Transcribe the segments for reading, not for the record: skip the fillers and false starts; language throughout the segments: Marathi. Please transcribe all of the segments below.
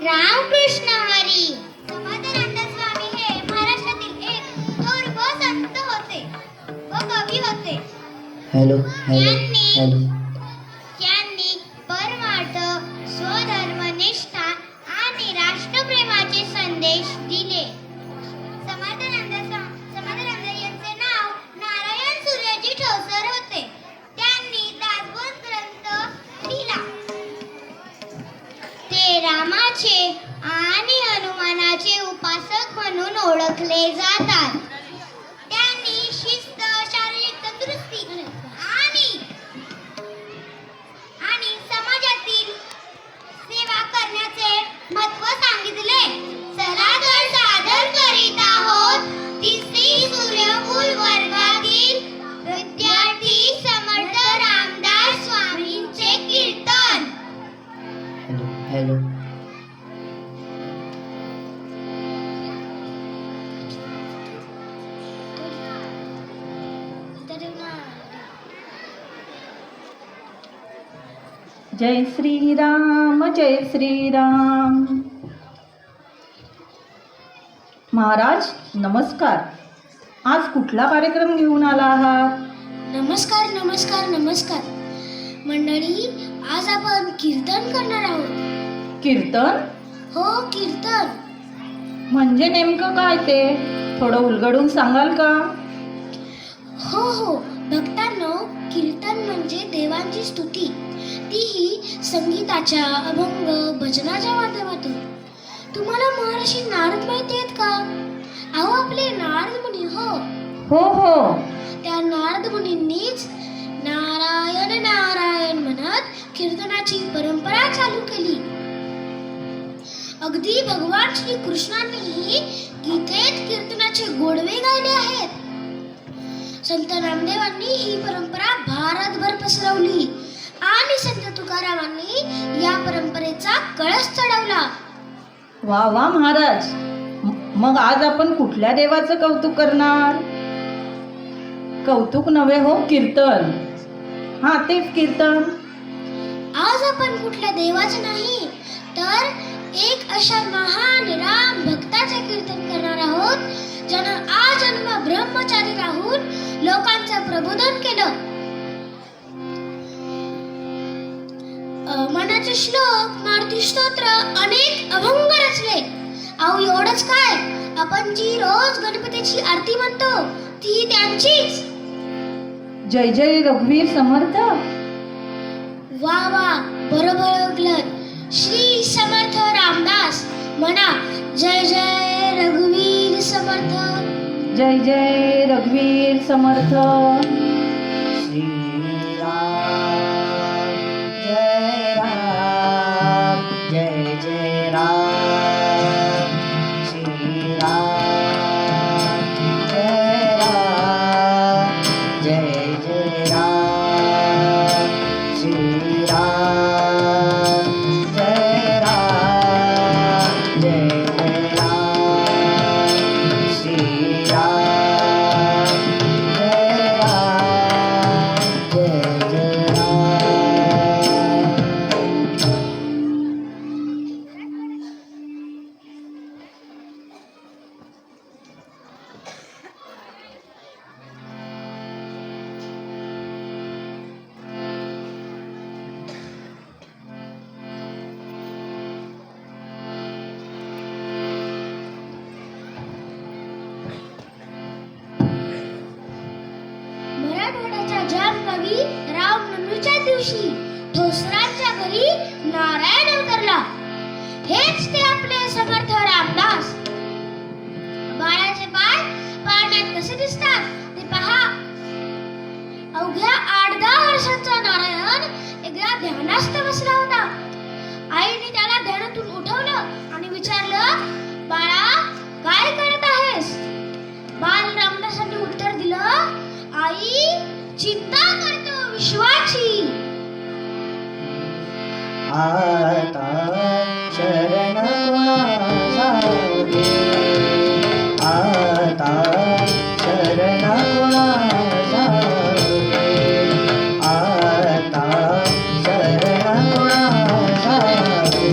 रामकृष्ण हरी. समाधानंद स्वामी हे महाराष्ट्रातील एक थोर व संत होते व कवी होते. हॅलो त्यांनी परमार्थ, स्वधर्मनिष्ठा आणि राष्ट्रप्रेमाचे संदेश दिले. समाधानंद यांचे नाव नारायण सूर्याजी ठोसर होते. त्यांनी दासबोध ग्रंथ लिहिला. ते रामाचे आणि हनुमानाचे उपासक म्हणून ओळखले जातात. त्यांनी शिस्त, शारीरिक तंदुरुस्ती आणि समाजातील सेवा करण्याचे महत्त्व सांगितले. चला तर सादर करीत आहोत तिसरी सूर्यकुल वर्गातील विद्यार्थी समर्थ रामदास स्वामींचे कीर्तन. हॅलो जय श्रीराम जय श्रीराम. महाराज नमस्कार. आज कुठला कार्यक्रम घेऊन आला आहात? नमस्कार नमस्कार नमस्कार मंडळी, आज आपण कीर्तन करणार आहोत. कीर्तन हो, कीर्तन. म्हणजे नेमकं काय ते थोडं उलगडून सांगाल का? हो हो भक्तांनो, कीर्तन म्हणजे देवांची स्तुती, तीही संगीताच्या, अभंग, भजनाच्या माध्यमातून. तुम्हाला महर्षी नारद माहिती आहेत का? अहो, आपले नारद मुनी. हो हो त्या नारद मुनींनीच नारायण नारायण म्हणत कीर्तनाची परंपरा चालू केली. अगदी भगवान श्री कृष्णांनीही गीतेत कीर्तनाचे गोडवे गायले आहेत. संत नामदेवांनी ही परंपरा भारतभर पसरवली आणि संत तुकारामांनी या परंपरेचा कळस चढवला. वा वा महाराज. मग आज आपण कुठल्या देवाचं कौतुक करणार? कौतुक नव्हे हो, कीर्तन. हा, तेच कीर्तन. आज आपण कुठल्या देवाचे नाही तर एक अशा महान राम भक्ताचे कीर्तन करणार आहोत, ज्यानं आजन्म ब्रह्मचारी राहून लोकांचं प्रबोधन केलं. मनाचे श्लोक, मारुती स्तोत्र, अनेक अभंग रचले. अहो, एवढंच काय, आपण जी रोज गणपतीची आरती म्हणतो ती त्यांचीच. जय जय रघुवीर समर्थ. वा वा, बरोबर ओळखलं. श्री समर्थ रामदास म्हणा. जय जय रघुवीर समर्थ. जय जय रघुवीर समर्थ. जय जय राम श्रीराम जय राम जय जय राम श्रीराम जय राम जय जय राम श्रीराम जय राम जय जय राम. मराठवाड्याच्या जामकवी रामनवमीच्या दिवशी ठोसरांच्या घरी नारायण अवतरला. हेच ते आपले समर्थ रामदास. बाळाचे पाय पाळण्यात कसे दिसतात ते पहा. अवघ्या 8-10 वर्षांचा नारायण एकदा ध्यानास्थ बसला होता. आईने त्याला ध्यानातून उठवलं आणि विचारलं, बाळा, काय करत आहेस? बाल रामदासांनी उत्तर दिलं, आई, चिंता करतो विश्वाची. आता शरण कोणाचा गे, आता शरण कोणाचा गे, आता शरण कोणाचा गे.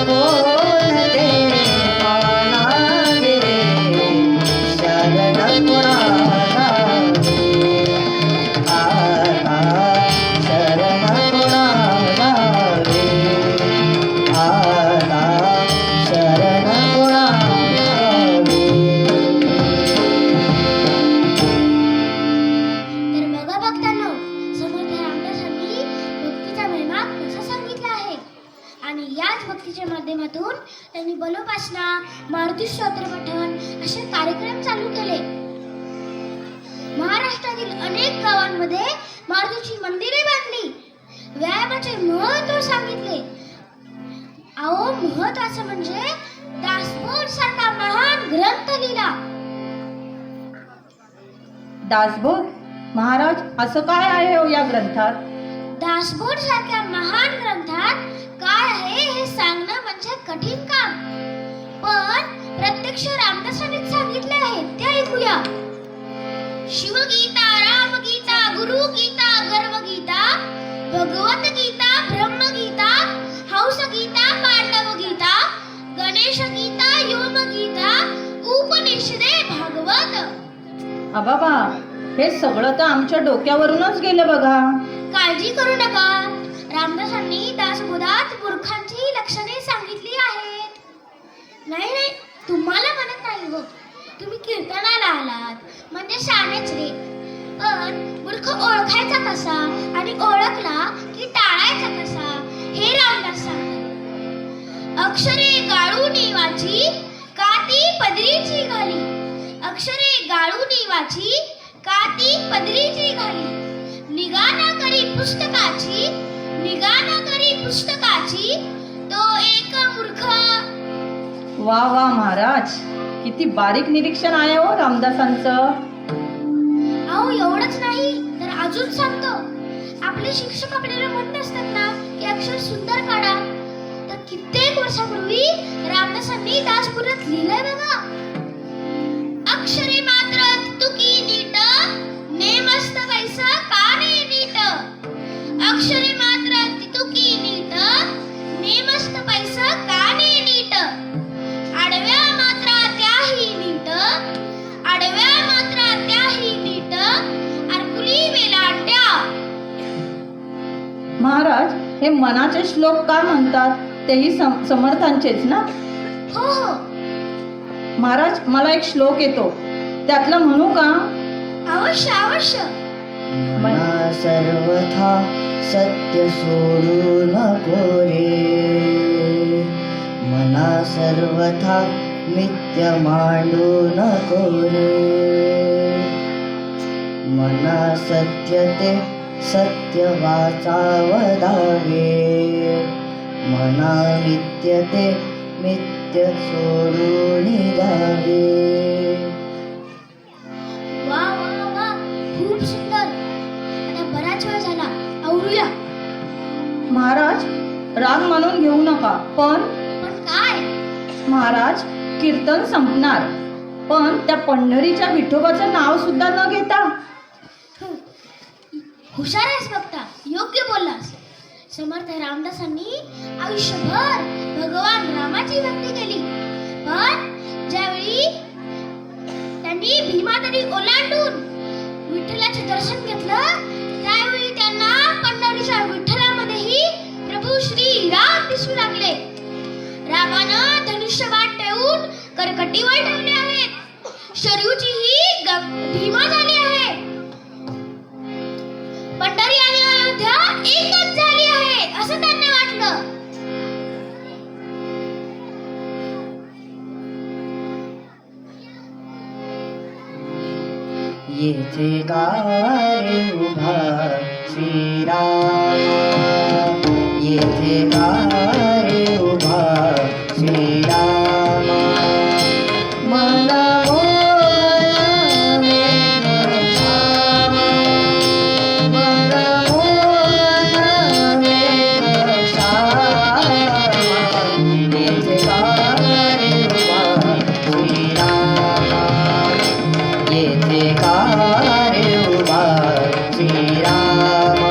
कोण ते मानावे शरण कोणाला आता शरण कोणाला आता शरण कोणाला तर बघा भक्तांनो, समर्थ रामदासांनी भक्तीचा महिमा कसा सांगितला आहे. आणि याच भक्तीच्या माध्यमातून त्यांनी बलोपासना, मारुती स्तोत्र पठण असे कार्यक्रम चालू केले. महाराष्ट्रातील अनेक गावांमध्ये मारुतीची मंदिरे बांधली, व्यायामाचे महत्त्व सांगितले. अहो, महत्त्वाचं म्हणजे दासबोध सारखा महान ग्रंथ लिहिला. दासबोध महाराज, असं काय आहे हो या ग्रंथात? दासबोध सारख्या महान ग्रंथात काय आहे हे सांगणं म्हणजे कठीण काम, पण प्रत्यक्ष रामदासांनीच सांगितले आहे ते ऐकूया. शिवगीता, रामगीता, गुरुगीता, गर्वगीता, भगवत गीता, ब्रह्मगीता, हंसगीता, पांडवगीता, गणेश गीता, योमगीता, उपनिषदे, भागवत. बाबा, हे सगळं तर आमच्या डोक्यावरूनच गेलं बघा. काळजी करू नका, रामदासांनी दासबोधात मूर्खांची लक्षणे सांगितली आहेत. नाही, तुम्हाला म्हणत नाही हो, तुम्ही कीर्तनाला आलात म्हणजे शाळेच रे. पण मूर्ख ओळखायचा कसा आणि ओळखला की टाळायचा कसा हे रामदास सांगतात. अक्षरे गाळूनी वाची का ती पदरीची घाली, अक्षरे गाळूनी वाची का ती पदरीची घाली, निगा न करी पुस्तकाची, निगा न करी पुस्तकाची, तो एक मूर्ख. वा वा महाराज, किती बारीक निरीक्षण आहे हो रामदासांचं. अहो, एवढंच नाही तर अजून सांगतो. आपले शिक्षक आपल्याला म्हणत असतात ना की अक्षर सुंदर काढा, तर कित्येक वर्षापूर्वी रामदासांनी दासबोधात लिहिलंय बघा. अक्षरे मात्र तुकी नीट, नेमस्त पैसा काने नीट, अक्षरे मात्र तुकी नीट, नेमस्त पैसा काने नीट, आडव्या मात्र त्याही नीट, आडव्या मात्र त्याही नीट, अरकुली वेलांट्या. महाराज, हे मनाचे श्लोक का म्हणतात? तेही समर्थांचेच ना? हो हो, महाराज, मला एक श्लोक येतो, त्यातलं म्हणू का? अवश्य अवश्य. मना सर्वथा सत्य सोडू नको रे, मना सर्वथा मिथ्य मांडू नको रे, मना सत्य ते सत्य वाचावदावे, मना मिथ्य ते मिथ्य सोडून जावे. वा वा वा, खूप सुंदर. आता बराच वेळ झाला, आवरूया. महाराज, राग मानून घेऊ नका, पण पण काय? महाराज, कीर्तन संपणार, पण त्या पंढरीच्या विठोबाचं नाव सुद्धा न घेता. हुशार आहेस बघता, योग्य बोललास. समर्थ रामदासांनी आयुष्यभर भगवान रामाची भक्ती केली, पण ज्यावेळी त्यांनी भीमानदी ओलांडून विठ्ठलाचे दर्शन घेतलं, त्यावेळी त्यांना पंढरीच्या विठ्ठलामध्येही प्रभू श्री राम दिसू लागले. रामानं धनुष्यबाण ठेवून करकटीवर ठेवले आहेत. शरयूची ही भीमा झाली आहे. पंढरी आणि अयोध्या एकच झाली आहे असं त्यांना वाटलं. येथे गारे उभा श्रीराम, येथे गारे उभा श्रीराम, मला बोलावे श्याम, मला बोलावे श्याम, येथे गारे उभा श्रीराम, येथे गारे उभा श्रीराम.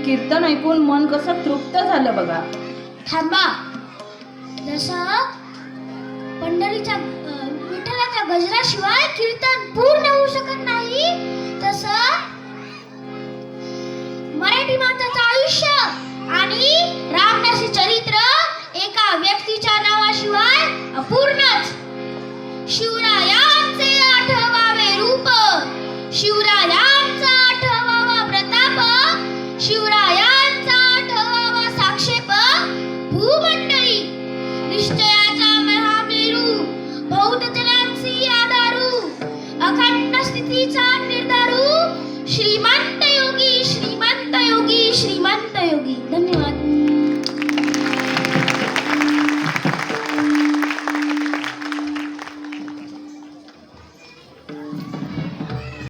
कीर्तन ऐकून मन कसं तृप्त झालं बघा. थांबा. जसं पंढरीच्या विठ्ठलाच्या गजराशिवाय कीर्तन पूर्ण होऊ शकत नाही, तसं मराठी माणसाचं आयुष्य आणि रामदासी चरित्र एका व्यक्तीच्या नावाशिवाय अपूर्णच. शिवरायांचे आठवावे रूप, शिवरायांचा आठवावा प्रताप, शिवरायांचा आठवावा साक्षेप, भूमंडळी निश्चयाचा महामेरू, बौद्ध जनांची आधारू, अखंड स्थितीचा निर्धारू, श्रीमंत योगी श्रीमंत योगी श्रीमंत